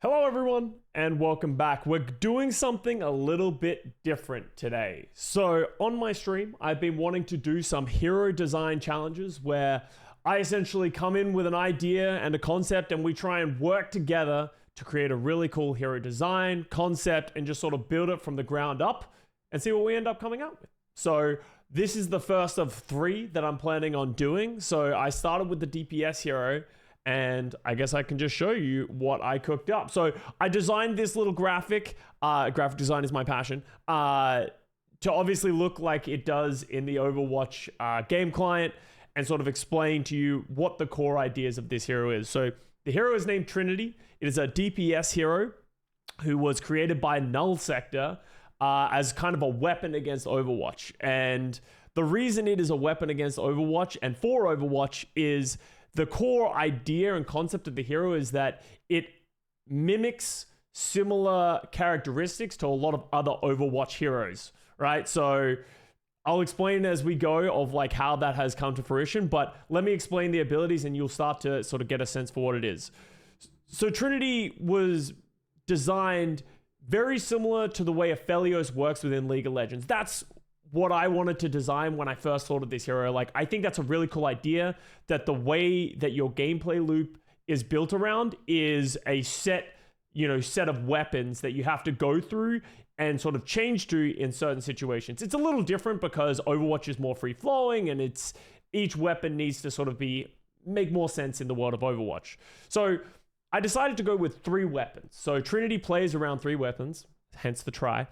Hello everyone and welcome back. We're doing something a little bit different today. So on my stream, I've been wanting to do some hero design challenges where I essentially come in with an idea and a concept and we try and work together to create a really cool hero design concept and just sort of build it from the ground up and see what we end up coming up with. So this is the first of 3 that I'm planning on doing. So I started with the DPS Hero, and I guess I can just show you what I cooked up. So I designed this little graphic. Graphic design is my passion. To obviously look like it does in the Overwatch game client and sort of explain to you what the core ideas of this hero is. So the hero is named Trinity. It is a DPS hero who was created by Null Sector as kind of a weapon against Overwatch. And the reason it is a weapon against Overwatch and for Overwatch is the core idea and concept of the hero is that it mimics similar characteristics to a lot of other Overwatch heroes, right? So I'll explain as we go of like how that has come to fruition, but let me explain the abilities and you'll start to sort of get a sense for what it is. So Trinity was designed very similar to the way Aphelios works within League of Legends. That's what I wanted to design when I first thought of this hero. Like, I think that's a really cool idea, that the way that your gameplay loop is built around is a set of weapons that you have to go through and sort of change to in certain situations. It's a little different because Overwatch is more free flowing and each weapon needs to sort of make more sense in the world of Overwatch. So I decided to go with 3 weapons. So Trinity plays around 3 weapons, hence the try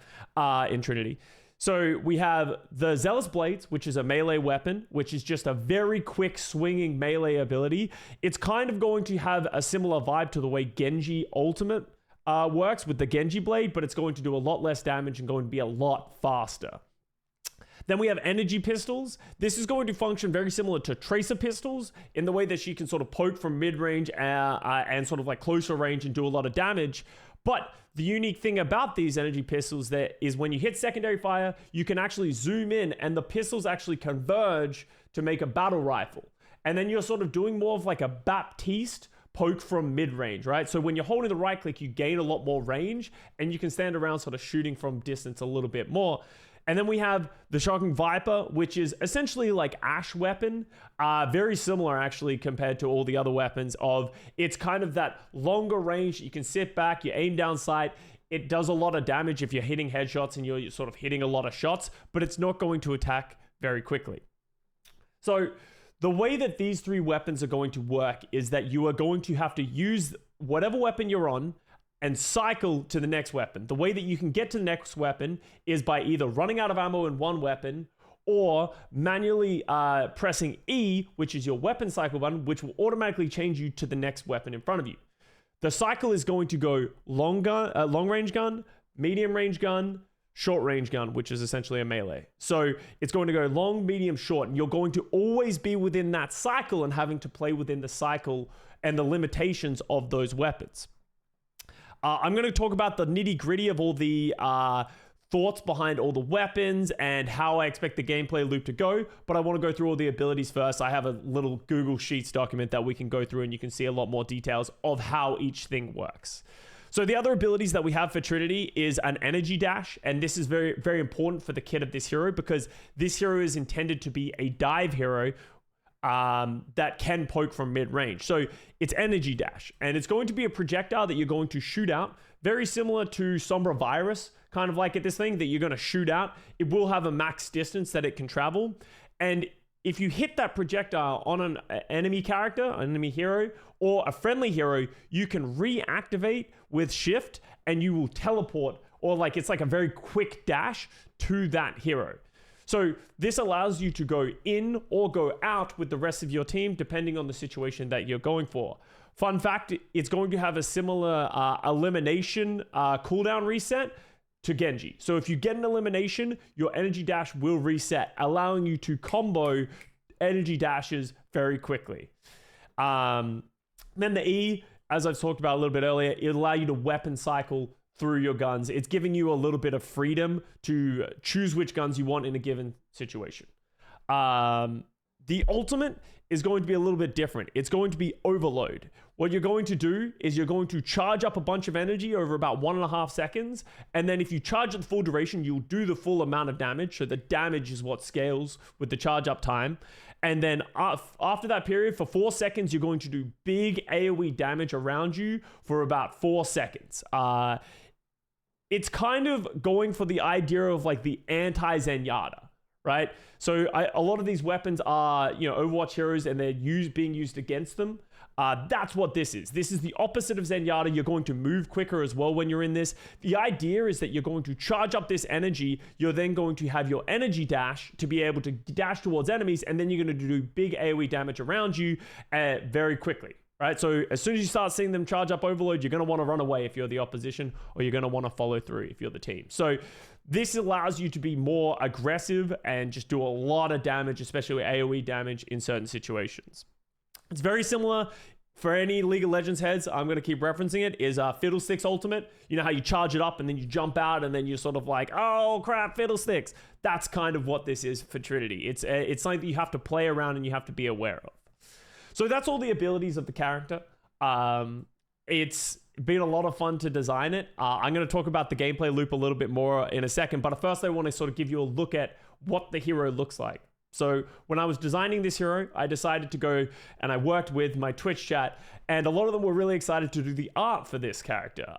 in Trinity. So we have the Zealous Blades, which is a melee weapon, which is just a very quick swinging melee ability. It's kind of going to have a similar vibe to the way Genji Ultimate works with the Genji Blade, but it's going to do a lot less damage and going to be a lot faster. Then we have energy pistols. This is going to function very similar to Tracer pistols in the way that she can sort of poke from mid-range and sort of like closer range and do a lot of damage. But the unique thing about these energy pistols is when you hit secondary fire, you can actually zoom in and the pistols actually converge to make a battle rifle. And then you're sort of doing more of like a Baptiste poke from mid-range, right? So when you're holding the right click, you gain a lot more range and you can stand around sort of shooting from distance a little bit more. And then we have the Shocking Viper, which is essentially like Ash weapon. Very similar actually compared to all the other weapons it's kind of that longer range. You can sit back, you aim down sight. It does a lot of damage if you're hitting headshots and you're sort of hitting a lot of shots, but it's not going to attack very quickly. So the way that these 3 weapons are going to work is that you are going to have to use whatever weapon you're on and cycle to the next weapon. The way that you can get to the next weapon is by either running out of ammo in one weapon or manually pressing E, which is your weapon cycle button, which will automatically change you to the next weapon in front of you. The cycle is going to go long range gun, medium range gun, short range gun, which is essentially a melee. So it's going to go long, medium, short, and you're going to always be within that cycle and having to play within the cycle and the limitations of those weapons. I'm going to talk about the nitty gritty of all the thoughts behind all the weapons and how I expect the gameplay loop to go, but I want to go through all the abilities first. I have a little Google Sheets document that we can go through and you can see a lot more details of how each thing works. So the other abilities that we have for Trinity is an energy dash, and this is very, very important for the kit of this hero because this hero is intended to be a dive hero that can poke from mid-range. So it's energy dash, and it's going to be a projectile that you're going to shoot out, very similar to Sombra Virus, kind of like at this thing that you're going to shoot out. It will have a max distance that it can travel, and if you hit that projectile on an enemy character, an enemy hero, or a friendly hero, you can reactivate with shift, and you will teleport, or like it's like a very quick dash to that hero. So this allows you to go in or go out with the rest of your team, depending on the situation that you're going for. Fun fact, it's going to have a similar elimination cooldown reset to Genji. So if you get an elimination, your energy dash will reset, allowing you to combo energy dashes very quickly. Then the E, as I've talked about a little bit earlier, it'll allow you to weapon cycle through your guns. It's giving you a little bit of freedom to choose which guns you want in a given situation. The ultimate is going to be a little bit different. It's going to be overload. what you're going to do is you're going to charge up a bunch of energy over about 1.5 seconds. And then if you charge at the full duration, you'll do the full amount of damage. So the damage is what scales with the charge up time. And then after that period, for 4 seconds, you're going to do big AoE damage around you for about 4 seconds. It's kind of going for the idea of like the anti-Zenyatta, right? So a lot of these weapons are, Overwatch heroes, and they're being used against them. That's what this is. This is the opposite of Zenyatta. You're going to move quicker as well when you're in this. The idea is that you're going to charge up this energy. You're then going to have your energy dash to be able to dash towards enemies, and then you're going to do big AoE damage around you very quickly. Right, so as soon as you start seeing them charge up overload, you're going to want to run away if you're the opposition, or you're going to want to follow through if you're the team. So this allows you to be more aggressive and just do a lot of damage, especially AoE damage in certain situations. It's very similar for any League of Legends heads. I'm going to keep referencing it, is Fiddlesticks Ultimate. You know how you charge it up and then you jump out and then you're sort of like, oh crap, Fiddlesticks. That's kind of what this is for Trinity. It's something that you have to play around and you have to be aware of. So that's all the abilities of the character. It's been a lot of fun to design it. I'm going to talk about the gameplay loop a little bit more in a second, but first I want to sort of give you a look at what the hero looks like. So when I was designing this hero, I decided to go and I worked with my Twitch chat, and a lot of them were really excited to do the art for this character.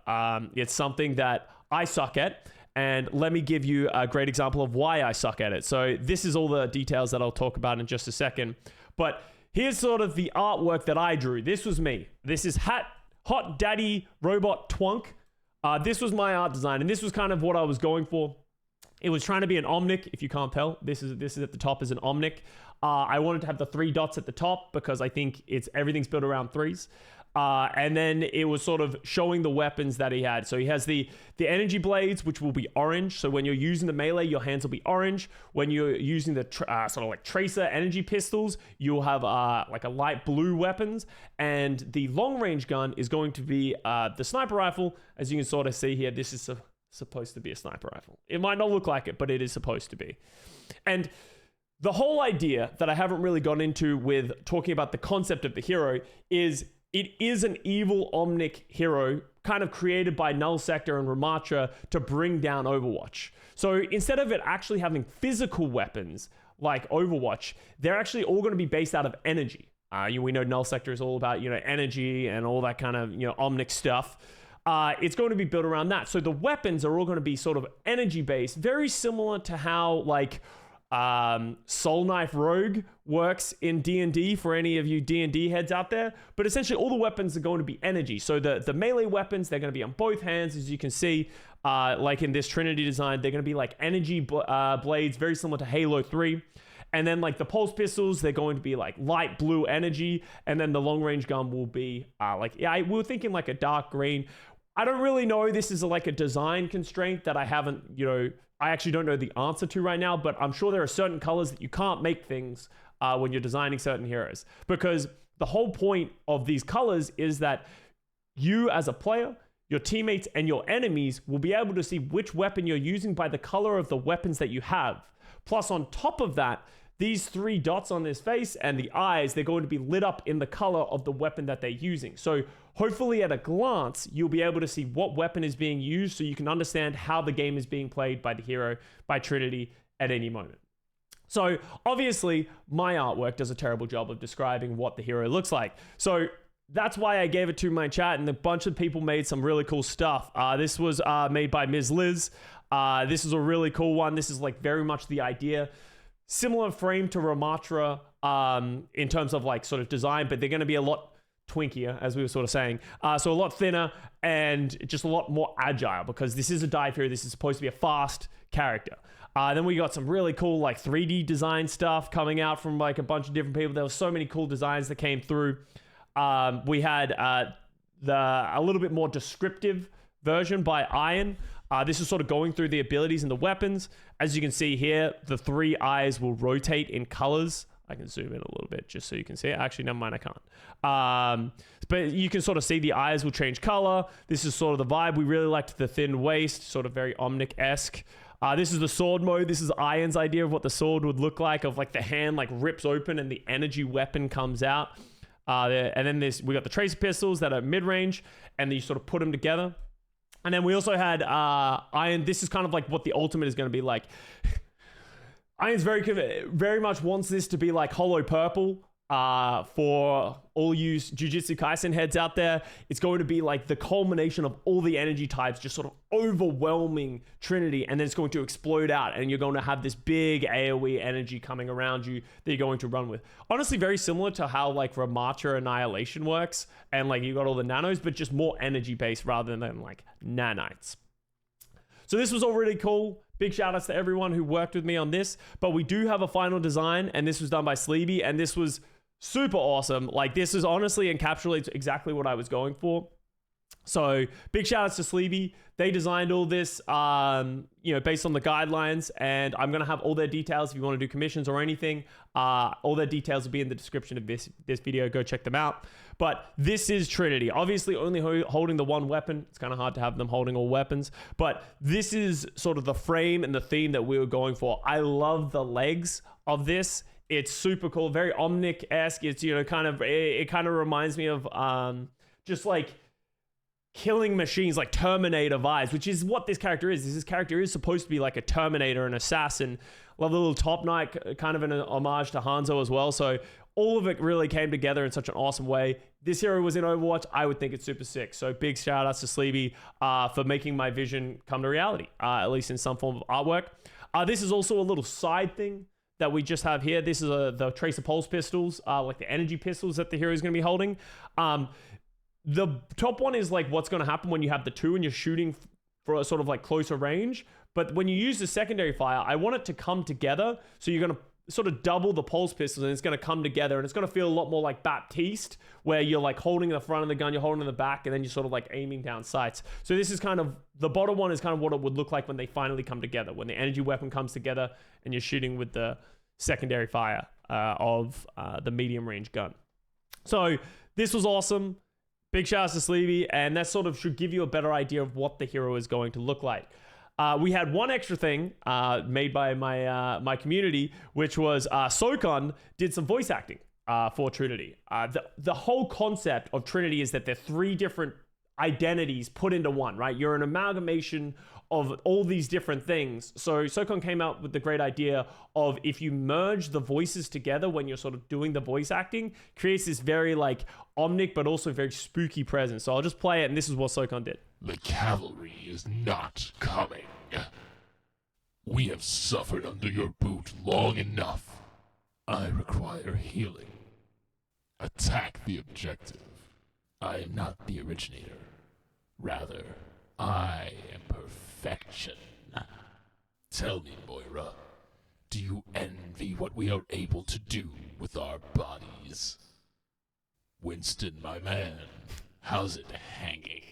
It's something that I suck at, and let me give you a great example of why I suck at it. So this is all the details that I'll talk about in just a second, but here's sort of the artwork that I drew. This was me. This is Hot Daddy Robot Twunk. This was my art design, and this was kind of what I was going for. It was trying to be an Omnic, if you can't tell. This is at the top is an Omnic. I wanted to have the 3 dots at the top because I think everything's built around 3s. And then it was sort of showing the weapons that he had. So he has the energy blades, which will be orange. So when you're using the melee, your hands will be orange. When you're using the sort of like tracer energy pistols, you'll have like a light blue weapons. And the long range gun is going to be the sniper rifle. As you can sort of see here, this is supposed to be a sniper rifle. It might not look like it, but it is supposed to be. And the whole idea that I haven't really gone into with talking about the concept of the hero is it is an evil Omnic hero kind of created by Null Sector and Ramatra to bring down Overwatch. So instead of it actually having physical weapons like Overwatch, they're actually all going to be based out of energy. We know Null Sector is all about, energy and all that kind of, Omnic stuff. It's going to be built around that. So the weapons are all going to be sort of energy based, very similar to how like Soul Knife Rogue works in D&D for any of you D&D heads out there. But essentially all the weapons are going to be energy. So the melee weapons, they're going to be on both hands, as you can see, like in this Trinity design. They're going to be like energy blades, very similar to Halo 3. And then like the pulse pistols, they're going to be like light blue energy. And then the long range gun will be we were thinking like a dark green. I don't really know. This is like a design constraint that I haven't, I actually don't know the answer to right now, but I'm sure there are certain colors that you can't make things when you're designing certain heroes. Because the whole point of these colors is that you as a player, your teammates, and your enemies will be able to see which weapon you're using by the color of the weapons that you have. Plus, on top of that, these 3 dots on his face and the eyes, they're going to be lit up in the color of the weapon that they're using. So hopefully at a glance, you'll be able to see what weapon is being used so you can understand how the game is being played by the hero, by Trinity at any moment. So obviously, my artwork does a terrible job of describing what the hero looks like. So that's why I gave it to my chat, and a bunch of people made some really cool stuff. This was made by Ms. Liz. This is a really cool one. This is like very much the idea. Similar frame to Ramatra in terms of like sort of design, but they're going to be a lot twinkier, as we were sort of saying. So a lot thinner and just a lot more agile, because this is a dive hero. This is supposed to be a fast character. Then we got some really cool like 3D design stuff coming out from like a bunch of different people. There were so many cool designs that came through. We had a little bit more descriptive version by Iron. This is sort of going through the abilities and the weapons. As you can see here, the 3 eyes will rotate in colors. I can zoom in a little bit just so you can see it. Actually, never mind, I can't. But you can sort of see the eyes will change color. This is sort of the vibe. We really liked the thin waist, sort of very Omnic-esque. This is the sword mode. This is Iron's idea of what the sword would look like, of like the hand like rips open and the energy weapon comes out. And then we got the tracer pistols that are mid-range, and then you sort of put them together. And then we also had Iron. This is kind of like what the ultimate is going to be like. Iron's very much wants this to be like Hollow Purple. For all you Jujutsu Kaisen heads out there, it's going to be like the culmination of all the energy types just sort of overwhelming Trinity, and then it's going to explode out, and you're going to have this big AoE energy coming around you that you're going to run with. Honestly, very similar to how like Ramatra Annihilation works, and like you got all the nanos, but just more energy based rather than like nanites. So this was all really cool. Big shout outs to everyone who worked with me on this, but we do have a final design, and this was done by Sleeby, and this was super awesome. Like, this is honestly encapsulates exactly what I was going for. So big shout outs to Sleeby. They designed all this, based on the guidelines, and I'm going to have all their details if you want to do commissions or anything. All their details will be in the description of this video. Go check them out. But this is Trinity. Obviously only holding the one weapon. It's kind of hard to have them holding all weapons, but this is sort of the frame and the theme that we were going for. I love the legs of this. It's super cool, very Omnic-esque. It's, it kind of reminds me of just like killing machines, like Terminator vibes, which is what this character is. This character is supposed to be like a Terminator, an assassin. Love the little top knight, kind of an homage to Hanzo as well. So all of it really came together in such an awesome way. This hero was in Overwatch. I would think it's super sick. So big shout outs to Sleeby for making my vision come to reality, at least in some form of artwork. This is also a little side thing that we just have here. This is the Tracer Pulse pistols, like the energy pistols that the hero is going to be holding. The top one is like what's going to happen when you have the two and you're shooting for a sort of like closer range. But when you use the secondary fire, I want it to come together. So you're going to sort of double the pulse pistols, and it's going to come together, and it's going to feel a lot more like Baptiste, where you're like holding the front of the gun, you're holding the back, and then you're sort of like aiming down sights. So this is kind of, the bottom one is kind of what it would look like when they finally come together, when the energy weapon comes together and you're shooting with the secondary fire of the medium range gun. So this was awesome. Big shout out to Sleeby, and that sort of should give you a better idea of what the hero is going to look like. We had one extra thing made by my community, which was Sokon did some voice acting for Trinity. The whole concept of Trinity is that they're three different identities put into one, right? You're an amalgamation of all these different things. So Sokon came out with the great idea of, if you merge the voices together when you're sort of doing the voice acting, creates this very like omnic but also very spooky presence. So I'll just play it, and this is what Sokon did. The cavalry is not coming. We have suffered under your boot long enough. I require healing. Attack the objective. I am not the originator. Rather, I am perfection. Tell me, Moira, do you envy what we are able to do with our bodies? Winston, my man, how's it hanging?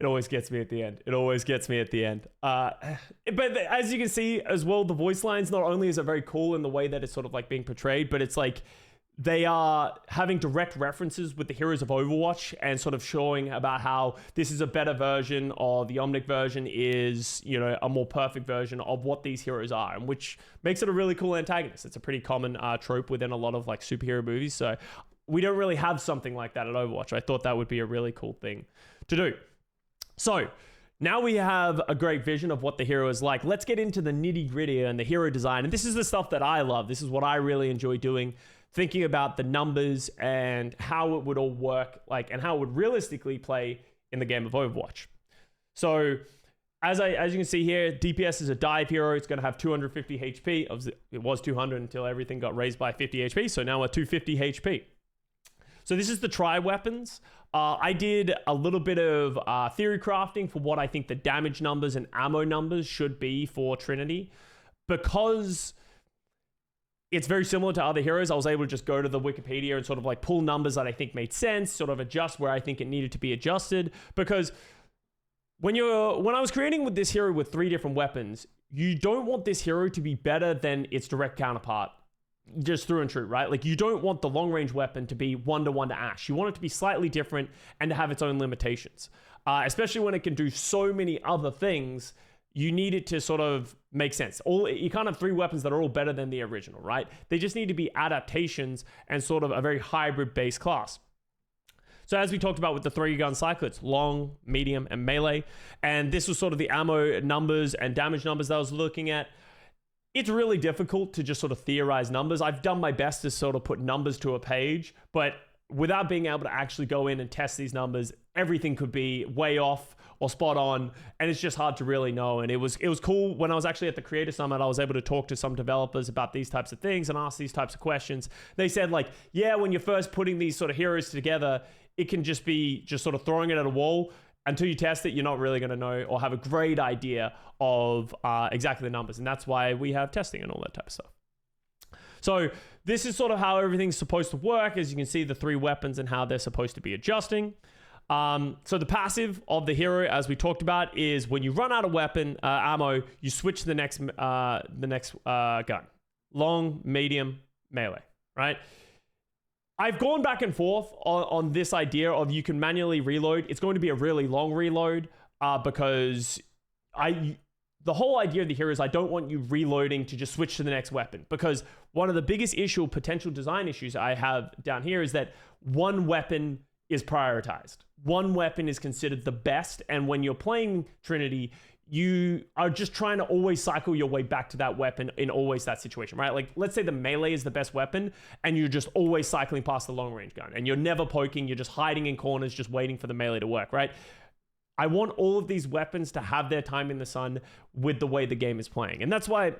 It always gets me at the end. But as you can see as well, the voice lines, not only is it very cool in the way that it's sort of like being portrayed, but it's like they are having direct references with the heroes of Overwatch and sort of showing about how this is a better version, or the Omnic version is, a more perfect version of what these heroes are, and which makes it a really cool antagonist. It's a pretty common trope within a lot of like superhero movies. So we don't really have something like that at Overwatch. I thought that would be a really cool thing to do. So now we have a great vision of what the hero is like. Let's get into the nitty gritty and the hero design. And this is the stuff that I love. This is what I really enjoy doing, thinking about the numbers and how it would all work, and how it would realistically play in the game of Overwatch. So as you can see here, DPS is a dive hero. It's going to have 250 HP. It was 200 until everything got raised by 50 HP. So now we're 250 HP. So this is the tri-weapons. I did a little bit of theory crafting for what I think the damage numbers and ammo numbers should be for Trinity. Because it's very similar to other heroes, I was able to just go to the Wikipedia and sort of like pull numbers that I think made sense, sort of adjust where I think it needed to be adjusted. Because when I was creating with this hero with 3 different weapons, you don't want this hero to be better than its direct counterpart. Just through and true, right? Like, you don't want the long range weapon to be 1-to-1 to Ashe. You want it to be slightly different and to have its own limitations. Especially when it can do so many other things you need it to sort of make sense. You can't have 3 weapons that are all better than the original, right? They just need to be adaptations and sort of a very hybrid base class. So as we talked about with the 3-gun cycle, it's long, medium, and melee. And this was sort of the ammo numbers and damage numbers that I was looking at. It's really difficult to just sort of theorize numbers. I've done my best to sort of put numbers to a page, but without being able to actually go in and test these numbers, everything could be way off or spot on, and it's just hard to really know. And it was cool when I was actually at the Creator Summit. I was able to talk to some developers about these types of things and ask these types of questions. They said, like, yeah, when you're first putting these sort of heroes together, it can just be just sort of throwing it at a wall. Until you test it, you're not really going to know or have a great idea of exactly the numbers. And that's why we have testing and all that type of stuff. So this is sort of how everything's supposed to work. As you can see, the 3 weapons and how they're supposed to be adjusting. So the passive of the hero, as we talked about, is when you run out of weapon ammo, you switch to the next gun. Long, medium, melee, right? I've gone back and forth on this idea of you can manually reload. It's going to be a really long reload because the whole idea of the hero is I don't want you reloading to just switch to the next weapon, because one of the biggest potential design issues I have down here is that one weapon is prioritized. One weapon is considered the best, and when you're playing Trinity, you are just trying to always cycle your way back to that weapon in always that situation, right? Like, let's say the melee is the best weapon and you're just always cycling past the long range gun and you're never poking, you're just hiding in corners, just waiting for the melee to work, right? I want all of these weapons to have their time in the sun with the way the game is playing. And that's why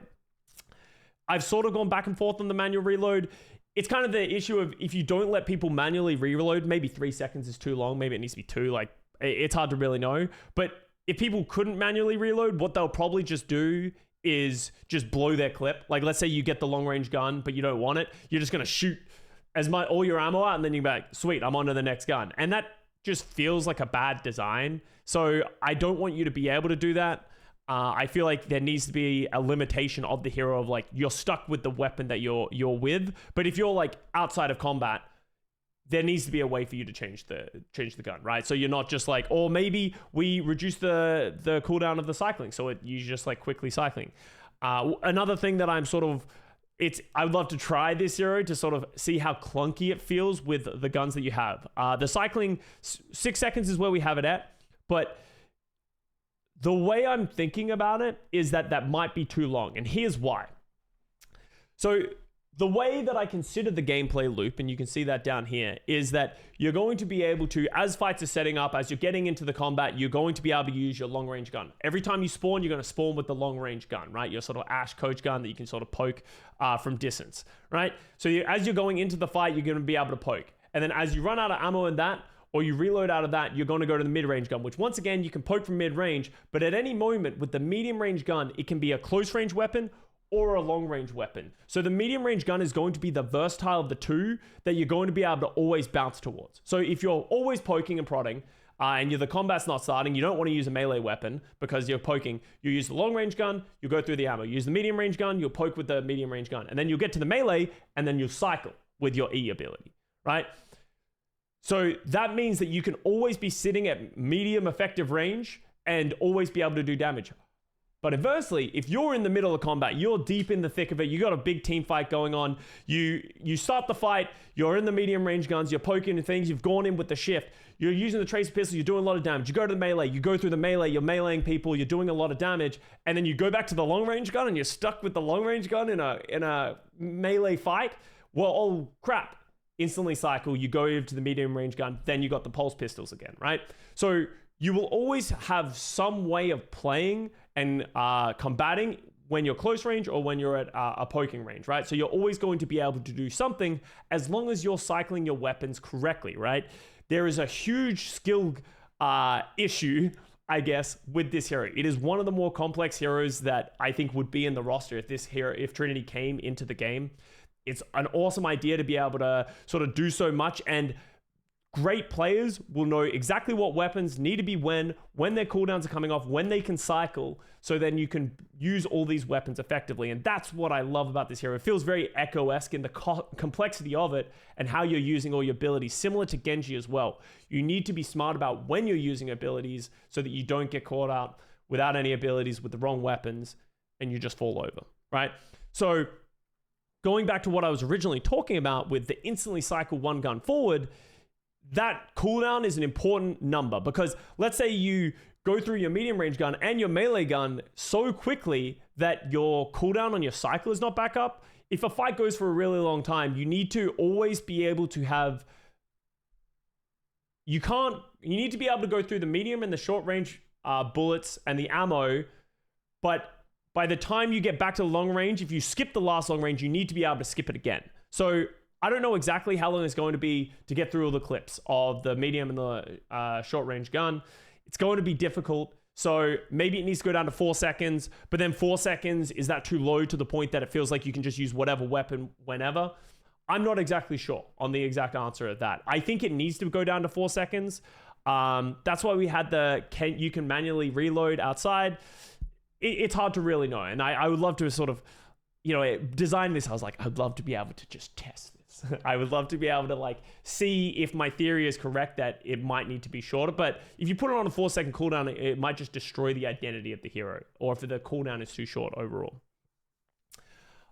I've sort of gone back and forth on the manual reload. It's kind of the issue of if you don't let people manually reload, maybe 3 seconds is too long, maybe it needs to be 2, like it's hard to really know. But if people couldn't manually reload, what they'll probably just do is just blow their clip. Like, let's say you get the long range gun, but you don't want it. You're just going to shoot all your ammo out, and then you're like, sweet, I'm on to the next gun. And that just feels like a bad design. So I don't want you to be able to do that. I feel like there needs to be a limitation of the hero of, like, you're stuck with the weapon that you're with. But if you're like outside of combat, there needs to be a way for you to change the gun, right? So you're not just like, or maybe we reduce the cooldown of the cycling, so you're just like quickly cycling. Another thing that I'm sort of, I would love to try this hero to sort of see how clunky it feels with the guns that you have. The cycling, 6 seconds is where we have it at, but the way I'm thinking about it is that might be too long, and here's why. So the way that I consider the gameplay loop, and you can see that down here, is that you're going to be able to, as fights are setting up, as you're getting into the combat, you're going to be able to use your long range gun. Every time you spawn, you're going to spawn with the long range gun, right? Your sort of Ash coach gun that you can sort of poke from distance, right? So as you're going into the fight, you're going to be able to poke. And then as you run out of ammo in that, or you reload out of that, you're going to go to the mid-range gun, which once again, you can poke from mid-range, but at any moment with the medium-range gun, it can be a close-range weapon or a long-range weapon. So the medium-range gun is going to be the versatile of the two that you're going to be able to always bounce towards. So if you're always poking and prodding, and the combat's not starting, you don't want to use a melee weapon because you're poking, you use the long-range gun, you go through the ammo. You use the medium-range gun, you'll poke with the medium-range gun. And then you'll get to the melee, and then you'll cycle with your E ability, right? So that means that you can always be sitting at medium effective range and always be able to do damage. But inversely, if you're in the middle of combat, you're deep in the thick of it, you got a big team fight going on, you start the fight, you're in the medium range guns, you're poking and things, you've gone in with the shift, you're using the tracer pistol, you're doing a lot of damage, you go to the melee, you go through the melee, you're meleeing people, you're doing a lot of damage, and then you go back to the long range gun and you're stuck with the long range gun in a melee fight. Well, oh crap. Instantly cycle, you go over to the medium range gun, then you got the pulse pistols again, right? So you will always have some way of playing and combating when you're close range or when you're at a poking range, right? So you're always going to be able to do something as long as you're cycling your weapons correctly, right? There is a huge skill issue, I guess, with this hero. It is one of the more complex heroes that I think would be in the roster if Trinity came into the game. It's an awesome idea to be able to sort of do so much, and great players will know exactly what weapons need to be when their cooldowns are coming off, when they can cycle, so then you can use all these weapons effectively. And that's what I love about this hero. It feels very Echo-esque in the complexity of it and how you're using all your abilities, similar to Genji as well. You need to be smart about when you're using abilities so that you don't get caught out without any abilities, with the wrong weapons, and you just fall over, right? So going back to what I was originally talking about with the instantly cycle one gun forward, that cooldown is an important number, because let's say you go through your medium range gun and your melee gun so quickly that your cooldown on your cycle is not back up. If a fight goes for a really long time, you need to always be able to have, you need to be able to go through the medium and the short range bullets and the ammo, but by the time you get back to the long range, if you skip the last long range, you need to be able to skip it again. So I don't know exactly how long it's going to be to get through all the clips of the medium and the short range gun. It's going to be difficult. So maybe it needs to go down to 4 seconds, but then 4 seconds, is that too low to the point that it feels like you can just use whatever weapon whenever? I'm not exactly sure on the exact answer of that. I think it needs to go down to 4 seconds. That's why we had you can manually reload outside. It's hard to really know. And I would love to sort of, design this. I was like, I'd love to be able to just test this. I would love to be able to see if my theory is correct that it might need to be shorter. But if you put it on a 4 second cooldown, it might just destroy the identity of the hero, or if the cooldown is too short overall.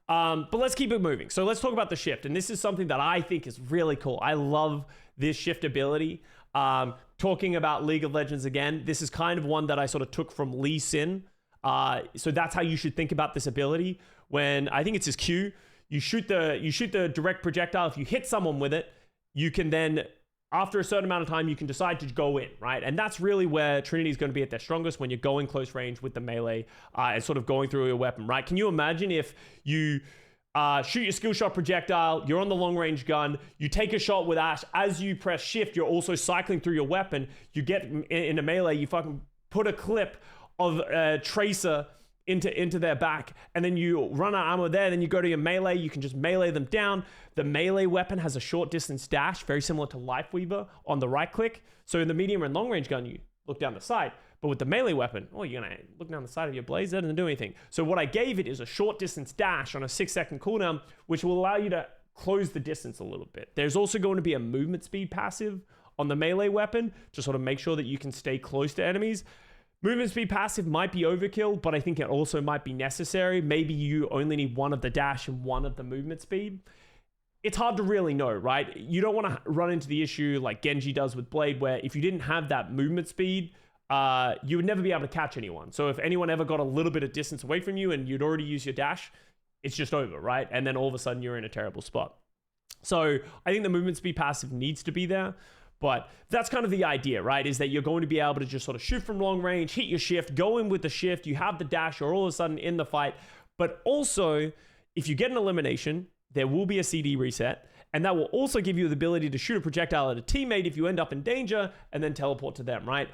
But let's keep it moving. So let's talk about the shift. And this is something that I think is really cool. I love this shift ability. Talking about League of Legends again, this is kind of one that I sort of took from Lee Sin. So that's how you should think about this ability. When I think it's his Q, you shoot the direct projectile. If you hit someone with it, you can then, after a certain amount of time, you can decide to go in, right? And that's really where Trinity is going to be at their strongest, when you're going close range with the melee and sort of going through your weapon, right? Can you imagine if you shoot your skill shot projectile, you're on the long range gun, you take a shot with Ash, as you press shift, you're also cycling through your weapon, you get in a melee, you fucking put a clip of Tracer into their back, and then you run out of ammo there, then you go to your melee, you can just melee them down. The melee weapon has a short distance dash, very similar to Lifeweaver on the right click. So in the medium and long range gun, you look down the side, but with the melee weapon, you're gonna look down the side of your blaze, that doesn't do anything. So what I gave it is a short distance dash on a 6 second cooldown, which will allow you to close the distance a little bit. There's also going to be a movement speed passive on the melee weapon to sort of make sure that you can stay close to enemies. Movement speed passive might be overkill, but I think it also might be necessary. Maybe you only need one of the dash and one of the movement speed. It's hard to really know, right? You don't want to run into the issue like Genji does with Blade, where if you didn't have that movement speed, you would never be able to catch anyone. So if anyone ever got a little bit of distance away from you and you'd already used your dash, it's just over, right? And then all of a sudden you're in a terrible spot. So I think the movement speed passive needs to be there. But that's kind of the idea, right? Is that you're going to be able to just sort of shoot from long range, hit your shift, go in with the shift, you have the dash, you're all of a sudden in the fight. But also, if you get an elimination, there will be a CD reset, and that will also give you the ability to shoot a projectile at a teammate if you end up in danger, and then teleport to them, right?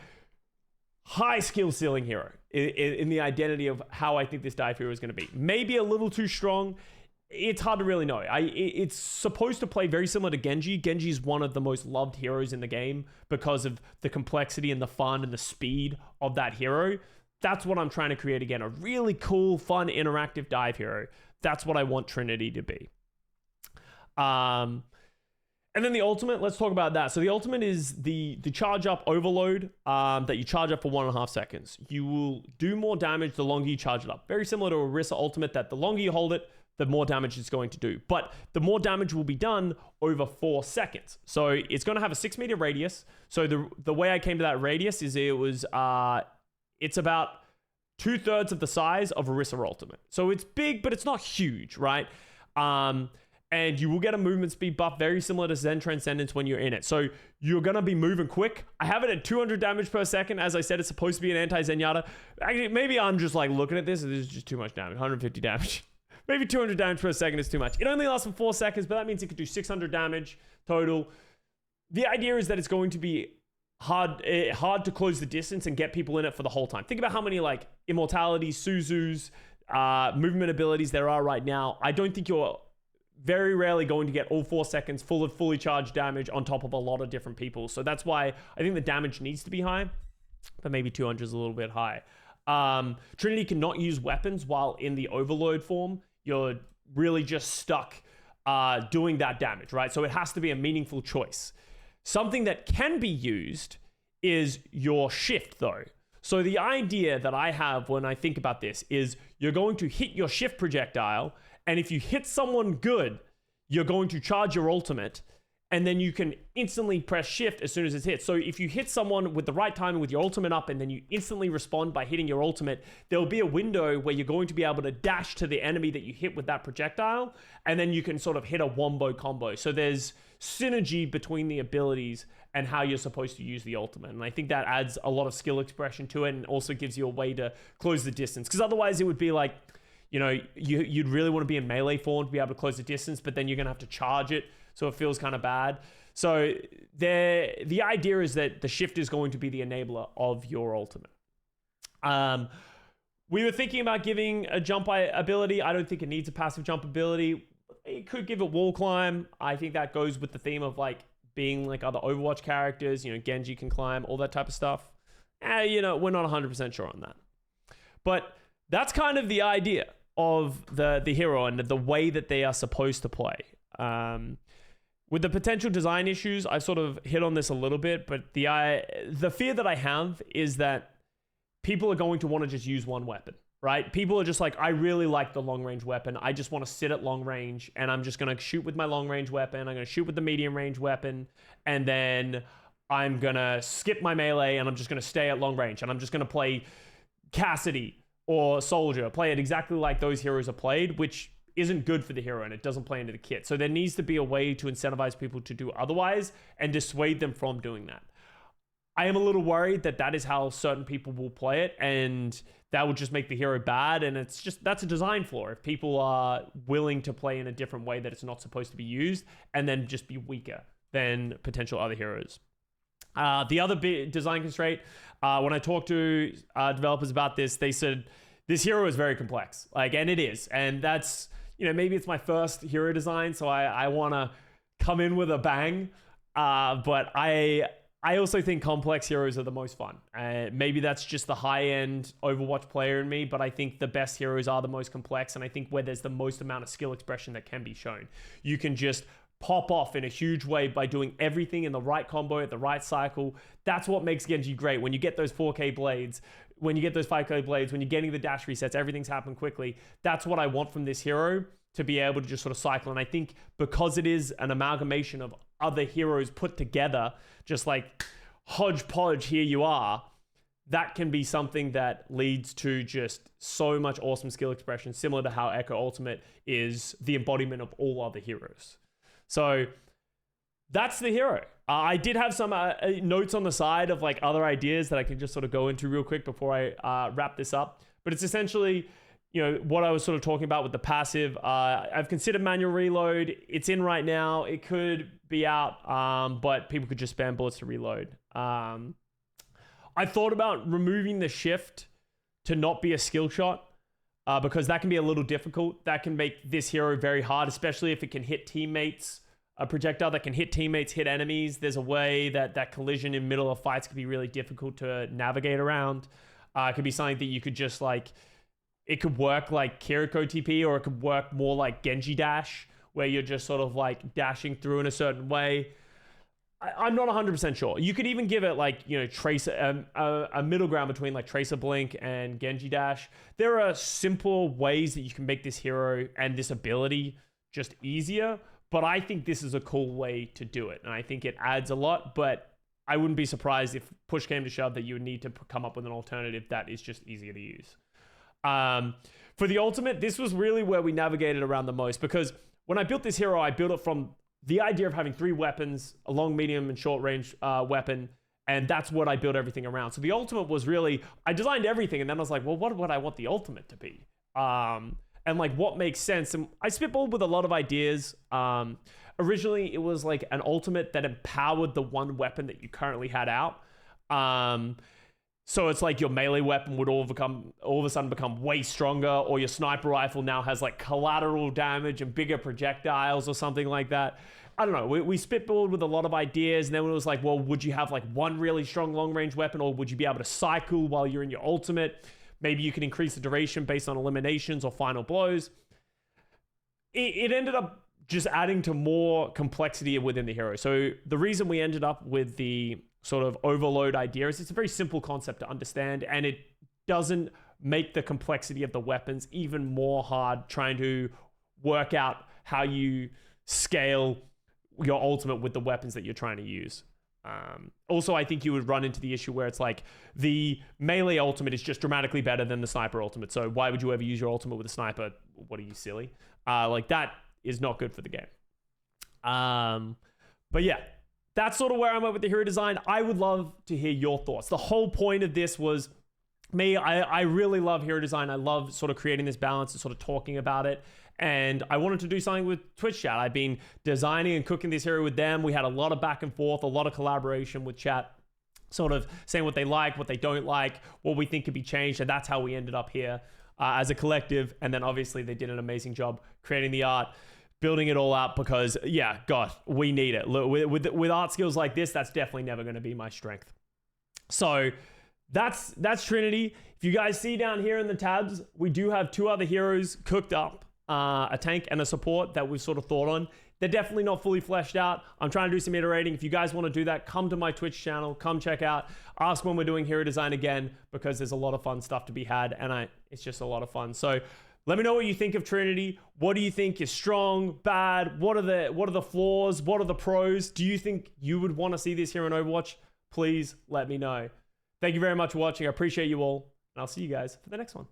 High skill ceiling hero in the identity of how I think this dive hero is going to be. Maybe a little too strong. It's hard to really know. It's supposed to play very similar to Genji. Genji is one of the most loved heroes in the game because of the complexity and the fun and the speed of that hero. That's what I'm trying to create again. A really cool, fun, interactive dive hero. That's what I want Trinity to be. And then the ultimate, let's talk about that. So the ultimate is the charge up overload that you charge up for 1.5 seconds. You will do more damage the longer you charge it up. Very similar to Orisa ultimate, that the longer you hold it, the more damage it's going to do. But the more damage will be done over 4 seconds. So it's going to have a 6 meter radius. So the way I came to that radius is it's about 2/3 of the size of Orisa ultimate. So it's big, but it's not huge, right? And you will get a movement speed buff very similar to Zen Transcendence when you're in it. So you're going to be moving quick. I have it at 200 damage per second. As I said, it's supposed to be an anti-Zenyatta. Actually, maybe I'm just looking at this and this is just too much damage. 150 damage. Maybe 200 damage per second is too much. It only lasts for 4 seconds, but that means it could do 600 damage total. The idea is that it's going to be hard to close the distance and get people in it for the whole time. Think about how many immortalities, Suzus, movement abilities there are right now. I don't think you're very rarely going to get all 4 seconds full of fully charged damage on top of a lot of different people. So that's why I think the damage needs to be high, but maybe 200 is a little bit high. Trinity cannot use weapons while in the overload form. You're really just stuck doing that damage, right? So it has to be a meaningful choice. Something that can be used is your shift, though. So the idea that I have when I think about this is you're going to hit your shift projectile, and if you hit someone good, you're going to charge your ultimate, and then you can instantly press shift as soon as it's hit. So if you hit someone with the right timing with your ultimate up, and then you instantly respond by hitting your ultimate, there'll be a window where you're going to be able to dash to the enemy that you hit with that projectile, and then you can sort of hit a wombo combo. So there's synergy between the abilities and how you're supposed to use the ultimate. And I think that adds a lot of skill expression to it, and also gives you a way to close the distance. Because otherwise it would be like, you know, you'd really want to be in melee form to be able to close the distance, but then you're going to have to charge it. So it feels kind of bad. So the idea is that the shift is going to be the enabler of your ultimate. We were thinking about giving a jump ability. I don't think it needs a passive jump ability. It could give it wall climb. I think that goes with the theme of like being like other Overwatch characters. You know, Genji can climb, all that type of stuff. You know, we're not 100% sure on that. But that's kind of the idea of the hero and the way that they are supposed to play. With the potential design issues, I've sort of hit on this a little bit, but the fear that I have is that people are going to want to just use one weapon, right? People are just like, I really like the long range weapon. I just want to sit at long range, and I'm just going to shoot with my long range weapon. I'm going to shoot with the medium range weapon, and then I'm going to skip my melee, and I'm just going to stay at long range, and I'm just going to play Cassidy or Soldier, play it exactly like those heroes are played, which isn't good for the hero, and it doesn't play into the kit. So there needs to be a way to incentivize people to do otherwise and dissuade them from doing that. I am a little worried that that is how certain people will play it, and that would just make the hero bad. And it's just, that's a design flaw. If people are willing to play in a different way that it's not supposed to be used, and then just be weaker than potential other heroes. The other big design constraint, when I talked to developers about this, they said this hero is very complex, and it is. And that's, you know, maybe it's my first hero design, so I want to come in with a bang. But I also think complex heroes are the most fun. Maybe that's just the high-end Overwatch player in me, but I think the best heroes are the most complex, and I think where there's the most amount of skill expression that can be shown. You can just pop off in a huge way by doing everything in the right combo at the right cycle. That's what makes Genji great. When you get those 4K blades, when you get those 5K blades, when you're getting the dash resets, everything's happening quickly. That's what I want from this hero, to be able to just sort of cycle. And I think because it is an amalgamation of other heroes put together, just like hodgepodge, here you are, that can be something that leads to just so much awesome skill expression, similar to how Echo Ultimate is the embodiment of all other heroes. So that's the hero. I did have some notes on the side of like other ideas that I can just sort of go into real quick before I wrap this up. But it's essentially, you know, what I was sort of talking about with the passive. I've considered manual reload. It's in right now. It could be out, but people could just spam bullets to reload. I thought about removing the shift to not be a skill shot, because that can be a little difficult. That can make this hero very hard, especially if it can hit teammates. A projectile that can hit teammates, hit enemies. There's a way that collision in middle of fights could be really difficult to navigate around. It could be something that you could just like, it could work like Kiriko TP, or it could work more like Genji Dash, where you're just sort of like dashing through in a certain way. I'm not 100% sure. You could even give it like, you know, Tracer, a middle ground between like Tracer Blink and Genji Dash. There are simple ways that you can make this hero and this ability just easier. But I think this is a cool way to do it. And I think it adds a lot, but I wouldn't be surprised if push came to shove that you would need to come up with an alternative that is just easier to use. For the ultimate, this was really where we navigated around the most, because when I built this hero, I built it from the idea of having 3 weapons, a long, medium, and short range weapon. And that's what I built everything around. So the ultimate was really, I designed everything, and then I was like, well, what would I want the ultimate to be? And like what makes sense. And I spitballed with a lot of ideas. Originally, it was like an ultimate that empowered the one weapon that you currently had out. So it's like your melee weapon would all of a sudden become way stronger, or your sniper rifle now has like collateral damage and bigger projectiles or something like that. I don't know. We spitballed with a lot of ideas, and then it was like, well, would you have like one really strong long range weapon, or would you be able to cycle while you're in your ultimate? Maybe you can increase the duration based on eliminations or final blows. It ended up just adding to more complexity within the hero. So the reason we ended up with the sort of overload ideas. It's a very simple concept to understand, and it doesn't make the complexity of the weapons even more hard trying to work out how you scale your ultimate with the weapons that you're trying to use. Also, I think you would run into the issue where it's like the melee ultimate is just dramatically better than the sniper ultimate. So why would you ever use your ultimate with a sniper? What are you, silly? Like that is not good for the game. But yeah, that's sort of where I'm at with the hero design. I would love to hear your thoughts. The whole point of this was me. I really love hero design. I love sort of creating this balance and sort of talking about it. And I wanted to do something with Twitch chat. I've been designing and cooking this hero with them. We had a lot of back and forth, a lot of collaboration with chat, sort of saying what they like, what they don't like, what we think could be changed. And that's how we ended up here as a collective. And then obviously they did an amazing job creating the art, building it all out, because yeah, God, we need it. Look, with art skills like this, that's definitely never going to be my strength. So that's Trinity. If you guys see down here in the tabs, we do have 2 other heroes cooked up. A tank and a support that we've sort of thought on. They're definitely not fully fleshed out. I'm trying to do some iterating. If you guys want to do that, come to my Twitch channel, come check out, ask when we're doing hero design again, because there's a lot of fun stuff to be had, and it's just a lot of fun. So let me know what you think of Trinity. What do you think is strong, bad? What are the flaws? What are the pros? Do you think you would want to see this here in Overwatch? Please let me know. Thank you very much for watching. I appreciate you all, and I'll see you guys for the next one.